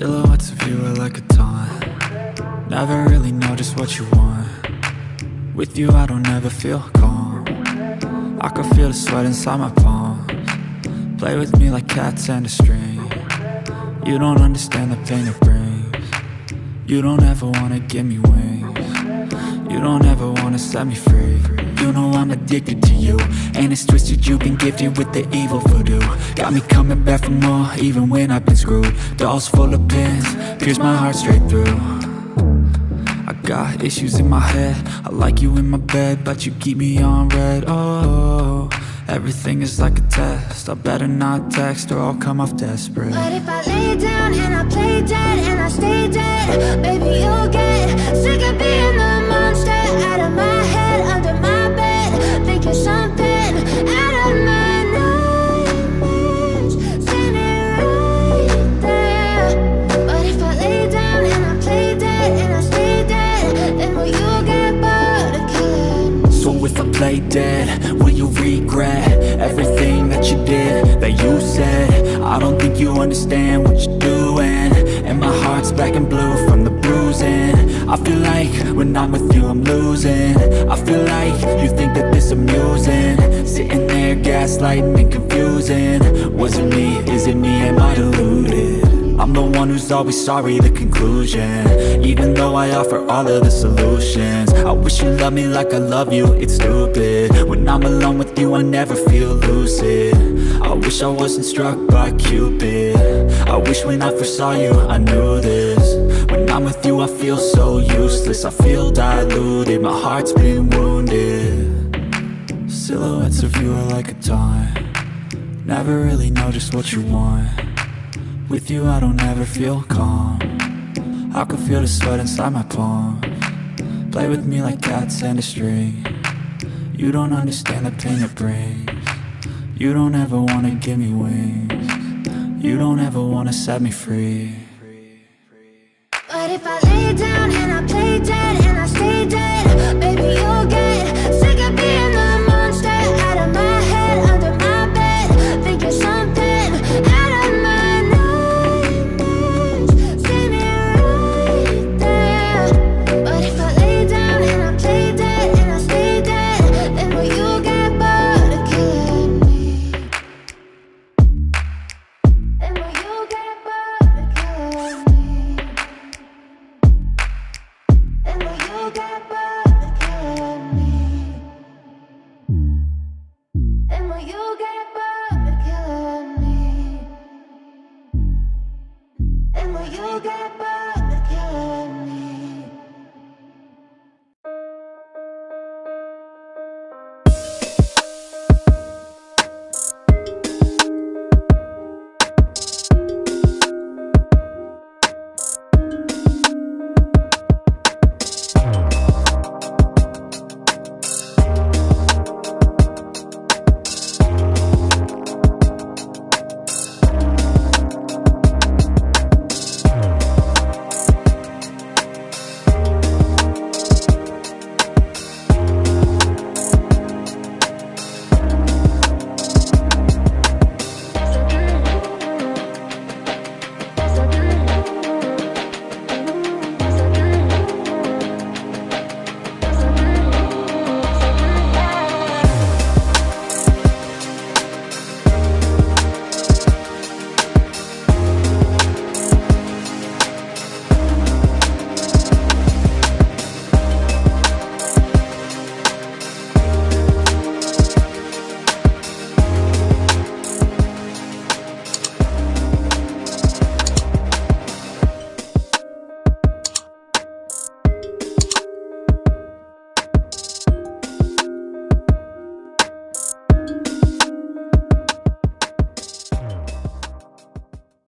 Silhouettes of you are like a taunt. Never really know just what you want. With you I don't ever feel calm. I can feel the sweat inside my palms. Play with me like cats and a string. You don't understand the pain it brings. You don't ever wanna give me wings. You don't ever wanna set me free. you know I'm addicted to you. And it's twisted, you've been gifted with the evil voodoo. Got me coming back for more, even when I've been screwed. Dolls full of pins, pierce my heart straight through. I got issues in my head, I like you in my bed, but you keep me on red. Oh, everything is like a test, I better not text or I'll come off desperate. But if I lay down and I play dead and I stay dead, baby, you'll get sick of being the monster out of my head, under my bed, thinking something out of my nightmares, standing right there. But if I lay down and I play dead and I stay dead, then will you get bored of killing? So if I play dead, will you regret everything that you did, that you said? I don't think you understand what you're doing, and my heart's black and blue from the bruising. I feel like when I'm with you I'm losing. I feel like you think that this amusing, sitting there gaslighting and confusing. Was it me? Is it me? Am I deluded? I'm the one who's always sorry, the conclusion, even though I offer all of the solutions. I wish you loved me like I love you, it's stupid. When I'm alone with you I never feel lucid. I wish I wasn't struck by Cupid. I wish when I first saw you I knew this. When I'm with you I feel so useless, I feel diluted, my heart's been wounded. Silhouettes of you are like a taunt, never really know just what you want. With you I don't ever feel calm, I can feel the sweat inside my palm. Play with me like cats and a string, you don't understand the pain it brings. You don't ever wanna give me wings, you don't ever wanna set me free. But if I lay down and I play dead